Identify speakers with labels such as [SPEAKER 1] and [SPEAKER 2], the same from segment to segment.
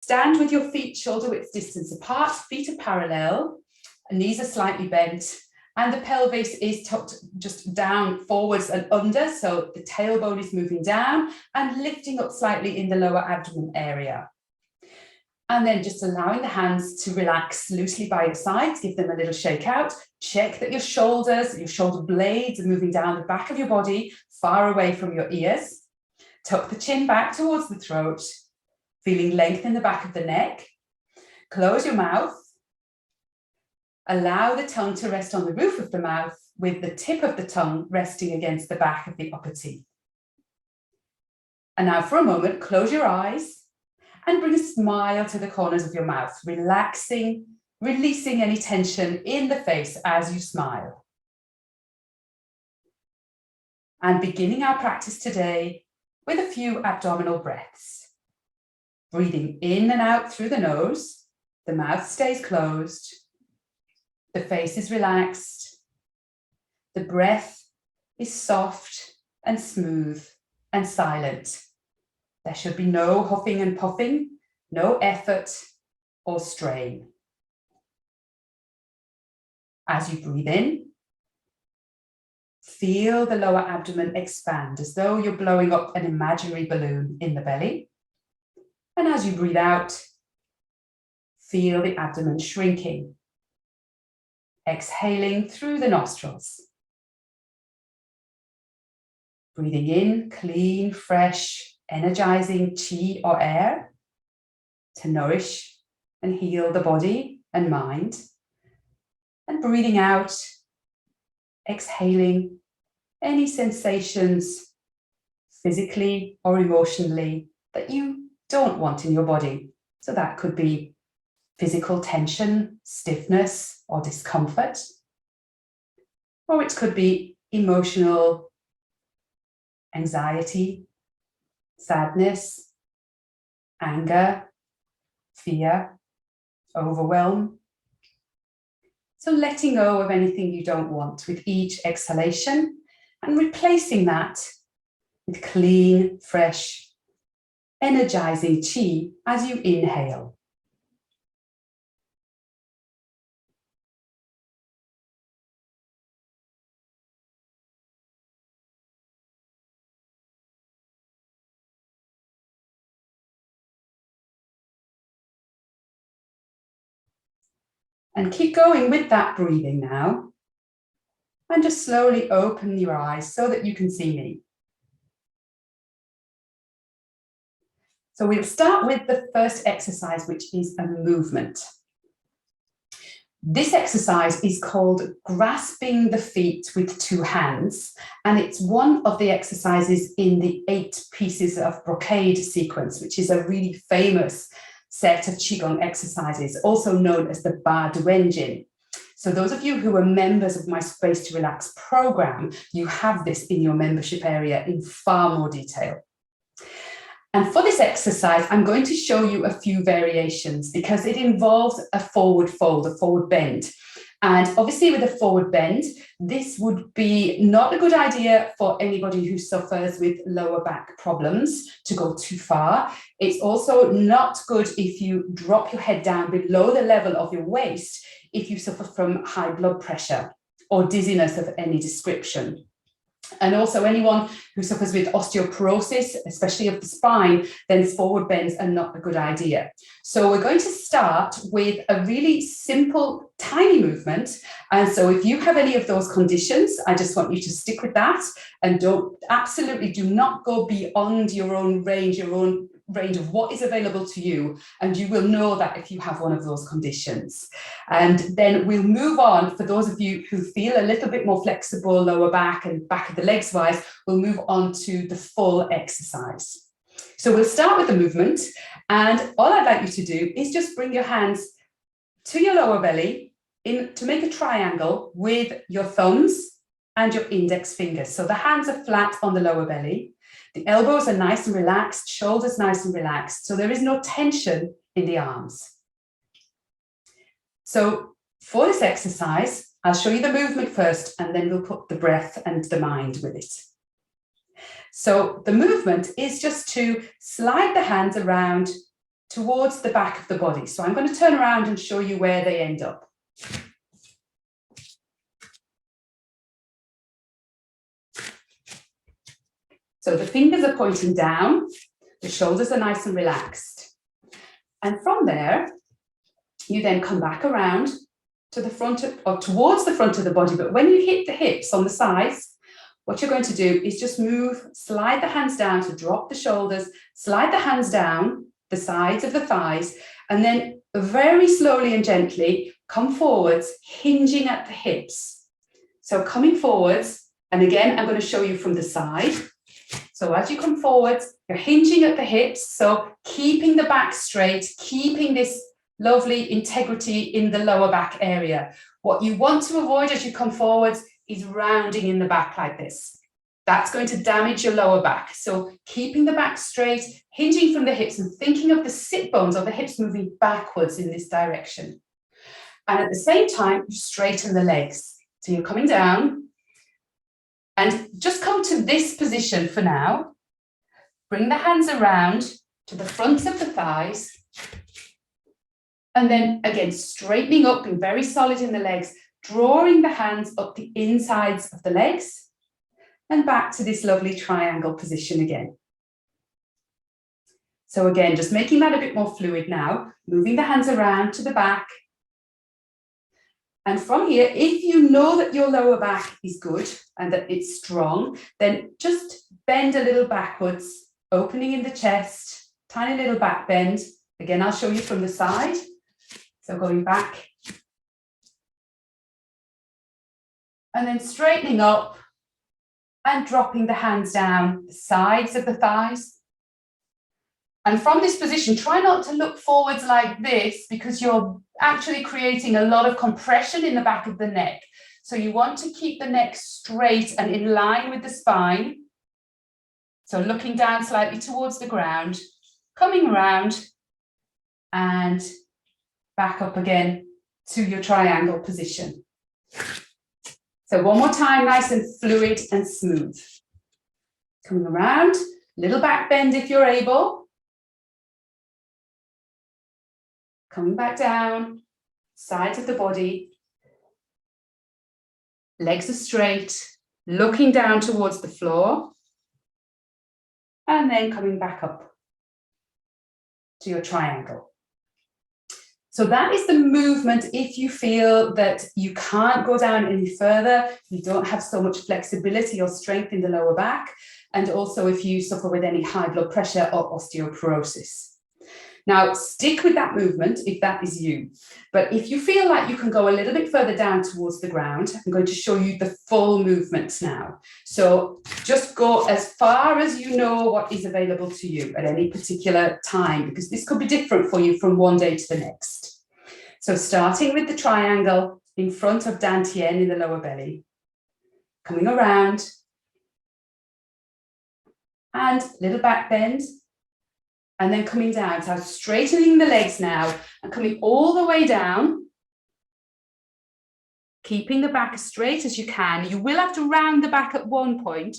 [SPEAKER 1] Stand with your feet shoulder width distance apart, feet are parallel, knees are slightly bent, and the pelvis is tucked just down, forwards and under, so the tailbone is moving down and lifting up slightly in the lower abdomen area. And then just allowing the hands to relax loosely by your sides, give them a little shake out. Check that your shoulders, your shoulder blades are moving down the back of your body, far away from your ears. Tuck the chin back towards the throat, feeling length in the back of the neck. Close your mouth. Allow the tongue to rest on the roof of the mouth with the tip of the tongue resting against the back of the upper teeth. And now for a moment, close your eyes and bring a smile to the corners of your mouth, relaxing, releasing any tension in the face as you smile. And beginning our practice today with a few abdominal breaths. Breathing in and out through the nose, the mouth stays closed, the face is relaxed, the breath is soft and smooth and silent. There should be no huffing and puffing, no effort or strain. As you breathe in, feel the lower abdomen expand as though you're blowing up an imaginary balloon in the belly. And as you breathe out, feel the abdomen shrinking. Exhaling through the nostrils. Breathing in clean, fresh, energizing qi or air to nourish and heal the body and mind. And breathing out, exhaling any sensations physically or emotionally that you don't want in your body. So that could be physical tension, stiffness, or discomfort. Or it could be emotional anxiety, sadness, anger, fear, overwhelm. So letting go of anything you don't want with each exhalation and replacing that with clean, fresh, energizing qi as you inhale. And keep going with that breathing now. And just slowly open your eyes so that you can see me. So we'll start with the first exercise, which is a movement. This exercise is called grasping the feet with two hands, and it's one of the exercises in the 8 pieces of Brocade sequence, which is a really famous set of Qigong exercises, also known as the Bladder. So those of you who are members of my Space to Relax program, you have this in your membership area in far more detail. And for this exercise, I'm going to show you a few variations because it involves a forward fold, a forward bend. And obviously with a forward bend, this would be not a good idea for anybody who suffers with lower back problems to go too far. It's also not good if you drop your head down below the level of your waist if you suffer from high blood pressure or dizziness of any description. And also anyone who suffers with osteoporosis, especially of the spine, then forward bends are not a good idea. So we're going to start with a really simple, tiny movement. And so if you have any of those conditions, I just want you to stick with that and absolutely do not go beyond your own range of what is available to you, and you will know that if you have one of those conditions. And then we'll move on, for those of you who feel a little bit more flexible lower back and back of the legs wise, we'll move on to the full exercise. So we'll start with the movement, and all I'd like you to do is just bring your hands to your lower belly to make a triangle with your thumbs and your index fingers. So the hands are flat on the lower belly. The elbows are nice and relaxed, shoulders nice and relaxed. So there is no tension in the arms. So for this exercise, I'll show you the movement first, and then we'll put the breath and the mind with it. So the movement is just to slide the hands around towards the back of the body. So I'm going to turn around and show you where they end up. So the fingers are pointing down, the shoulders are nice and relaxed. And from there, you then come back around to the front of, or towards the front of the body. But when you hit the hips on the sides, what you're going to do is just move, slide the hands down to drop the shoulders, slide the hands down the sides of the thighs, and then very slowly and gently come forwards, hinging at the hips. So coming forwards, and again, I'm going to show you from the side. So as you come forwards, you're hinging at the hips, so keeping the back straight, keeping this lovely integrity in the lower back area. What you want to avoid as you come forwards is rounding in the back like this. That's going to damage your lower back. So keeping the back straight, hinging from the hips and thinking of the sit bones or the hips moving backwards in this direction. And at the same time, you straighten the legs. So you're coming down and just come to this position for now. Bring the hands around to the fronts of the thighs. And then again, straightening up, being very solid in the legs, drawing the hands up the insides of the legs and back to this lovely triangle position again. So again, just making that a bit more fluid now, moving the hands around to the back. And from here, if you know that your lower back is good and that it's strong, then just bend a little backwards, opening in the chest, tiny little back bend. Again, I'll show you from the side. So going back. And then straightening up and dropping the hands down the sides of the thighs. And from this position, try not to look forwards like this because you're actually creating a lot of compression in the back of the neck. So you want to keep the neck straight and in line with the spine. So looking down slightly towards the ground, coming around and back up again to your triangle position. So one more time, nice and fluid and smooth. Coming around, little back bend if you're able. Coming back down, sides of the body. Legs are straight, looking down towards the floor. And then coming back up to your triangle. So that is the movement if you feel that you can't go down any further, you don't have so much flexibility or strength in the lower back, and also if you suffer with any high blood pressure or osteoporosis. Now, stick with that movement if that is you. But if you feel like you can go a little bit further down towards the ground, I'm going to show you the full movement now. So just go as far as you know what is available to you at any particular time, because this could be different for you from one day to the next. So starting with the triangle in front of Dantian in the lower belly, coming around and little back bend. And then coming down, so straightening the legs now and coming all the way down, keeping the back as straight as you can. You will have to round the back at one point,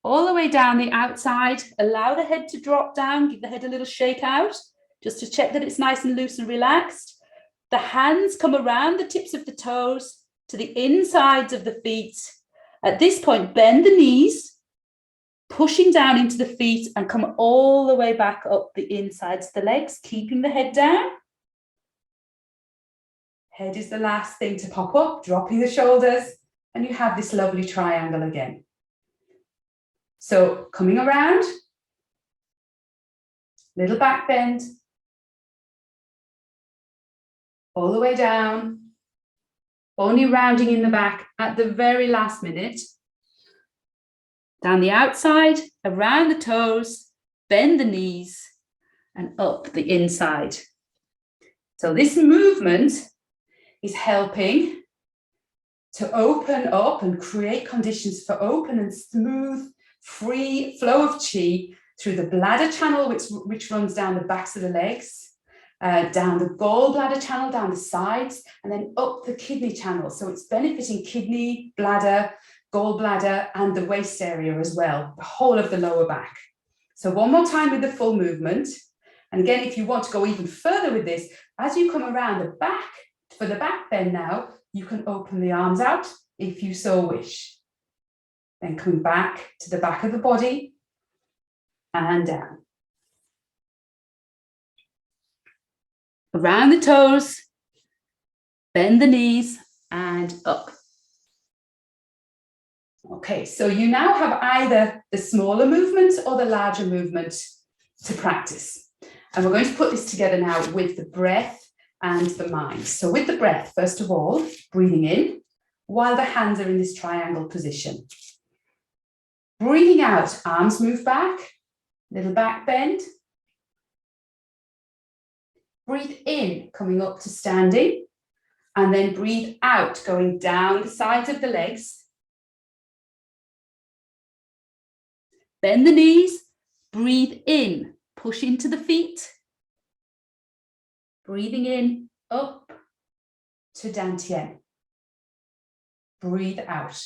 [SPEAKER 1] all the way down the outside. Allow the head to drop down, give the head a little shake out, just to check that it's nice and loose and relaxed. The hands come around the tips of the toes to the insides of the feet. At this point, bend the knees, pushing down into the feet and come all the way back up the insides of the legs, keeping the head down. Head is the last thing to pop up, dropping the shoulders, and you have this lovely triangle again. So coming around, little back bend, all the way down, only rounding in the back at the very last minute. Down the outside, around the toes, bend the knees, and up the inside. So this movement is helping to open up and create conditions for open and smooth, free flow of chi through the bladder channel, which runs down the backs of the legs, down the gallbladder channel, down the sides, and then up the kidney channel. So it's benefiting kidney, bladder, gallbladder, and the waist area as well, the whole of the lower back. So one more time with the full movement. And again, if you want to go even further with this, as you come around the back, for the back bend now, you can open the arms out if you so wish. Then coming back to the back of the body and down. Around the toes, bend the knees and up. Okay, so you now have either the smaller movement or the larger movement to practice. And we're going to put this together now with the breath and the mind. So with the breath, first of all, breathing in while the hands are in this triangle position. Breathing out, arms move back, little back bend. Breathe in, coming up to standing, and then breathe out, going down the sides of the legs. Bend the knees, breathe in, push into the feet. Breathing in, up to Dantian. Breathe out.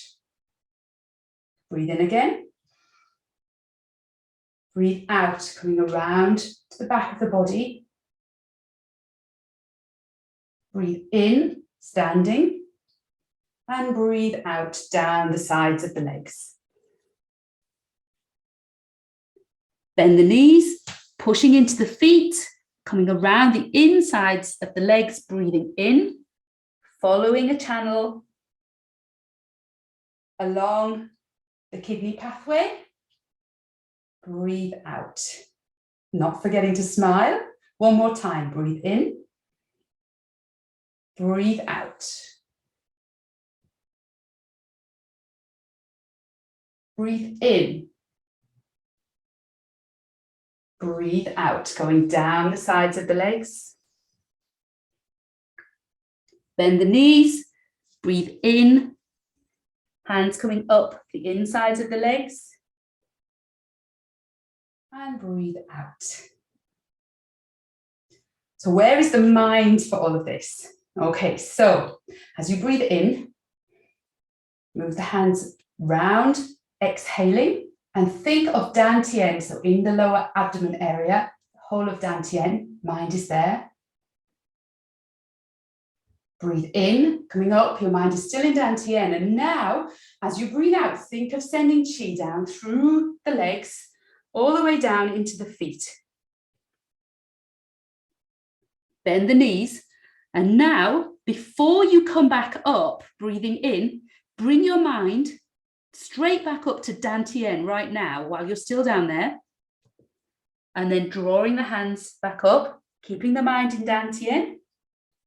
[SPEAKER 1] Breathe in again. Breathe out, coming around to the back of the body. Breathe in, standing, and breathe out down the sides of the legs. Bend the knees, pushing into the feet, coming around the insides of the legs, breathing in, following a channel along the kidney pathway. Breathe out. Not forgetting to smile. One more time. Breathe in. Breathe out. Breathe in. Breathe out, going down the sides of the legs. Bend the knees, breathe in, hands coming up the insides of the legs. And breathe out. So where is the mind for all of this? Okay, so as you breathe in, move the hands round, exhaling. And think of Dantian, so in the lower abdomen area, the whole of Dantian, mind is there. Breathe in, coming up, your mind is still in Dantian. And now, as you breathe out, think of sending Qi down through the legs, all the way down into the feet. Bend the knees. And now, before you come back up, breathing in, bring your mind straight back up to Dantian right now while you're still down there. And then drawing the hands back up, keeping the mind in Dantian,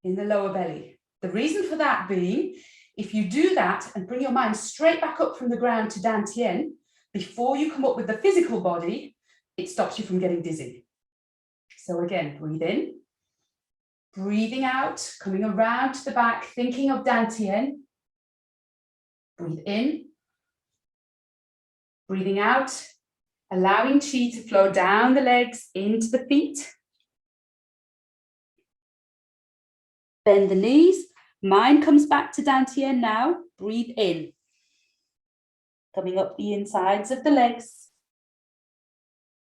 [SPEAKER 1] in the lower belly. The reason for that being, if you do that and bring your mind straight back up from the ground to Dantian, before you come up with the physical body, it stops you from getting dizzy. So again, breathe in, breathing out, coming around to the back, thinking of Dantian. Breathe in. Breathing out, allowing Qi to flow down the legs into the feet. Bend the knees, mind comes back to Dantian now. Breathe in, coming up the insides of the legs.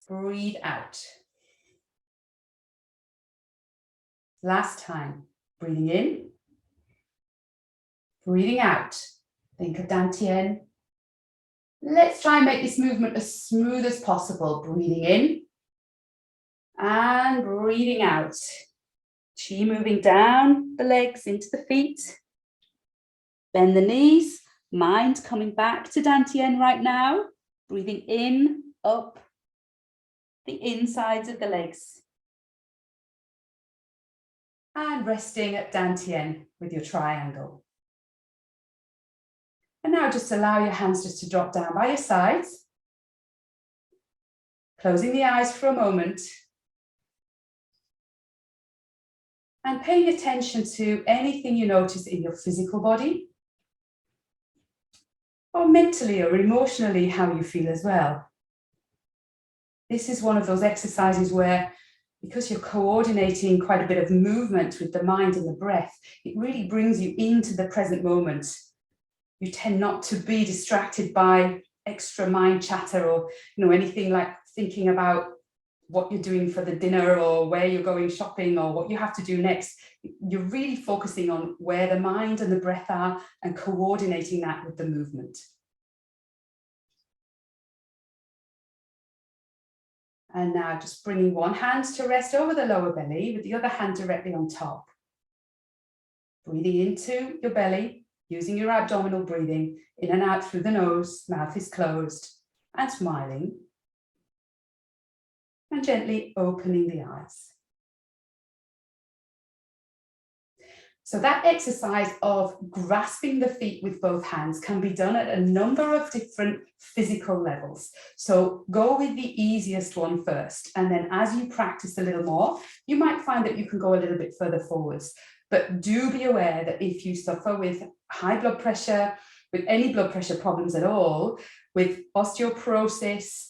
[SPEAKER 1] Breathe out. Last time, breathing in, breathing out. Think of Dantian. Let's try and make this movement as smooth as possible. Breathing in and breathing out. Qi moving down the legs into the feet. Bend the knees. Mind coming back to Dantian right now. Breathing in, up the insides of the legs. And resting at Dantian with your triangle. And now just allow your hands just to drop down by your sides. Closing the eyes for a moment. And paying attention to anything you notice in your physical body. Or mentally or emotionally how you feel as well. This is one of those exercises where, because you're coordinating quite a bit of movement with the mind and the breath, it really brings you into the present moment. You tend not to be distracted by extra mind chatter or anything like thinking about what you're doing for the dinner or where you're going shopping or what you have to do next. You're really focusing on where the mind and the breath are and coordinating that with the movement. And now just bringing one hand to rest over the lower belly with the other hand directly on top. Breathing into your belly, using your abdominal breathing, in and out through the nose, mouth is closed, and smiling. And gently opening the eyes. So that exercise of grasping the feet with both hands can be done at a number of different physical levels. So go with the easiest one first. And then as you practice a little more, you might find that you can go a little bit further forwards. But do be aware that if you suffer with high blood pressure, with any blood pressure problems at all, with osteoporosis,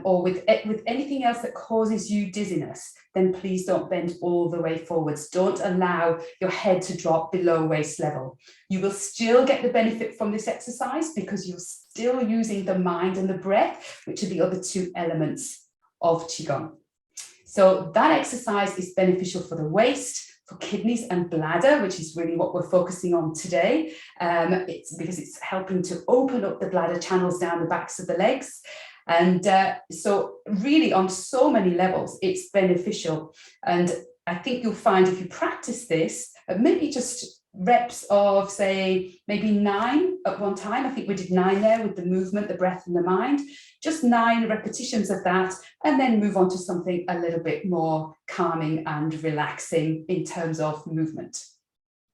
[SPEAKER 1] or with anything else that causes you dizziness, then please don't bend all the way forwards. Don't allow your head to drop below waist level. You will still get the benefit from this exercise because you're still using the mind and the breath, which are the other two elements of Qigong. So that exercise is beneficial for the waist, for kidneys and bladder, which is really what we're focusing on today. It's because it's helping to open up the bladder channels down the backs of the legs. And so really on so many levels, it's beneficial. And I think you'll find if you practice this, maybe just reps of, say, maybe 9 at one time. I think we did 9 there with the movement, the breath and the mind, just 9 repetitions of that, and then move on to something a little bit more calming and relaxing in terms of movement.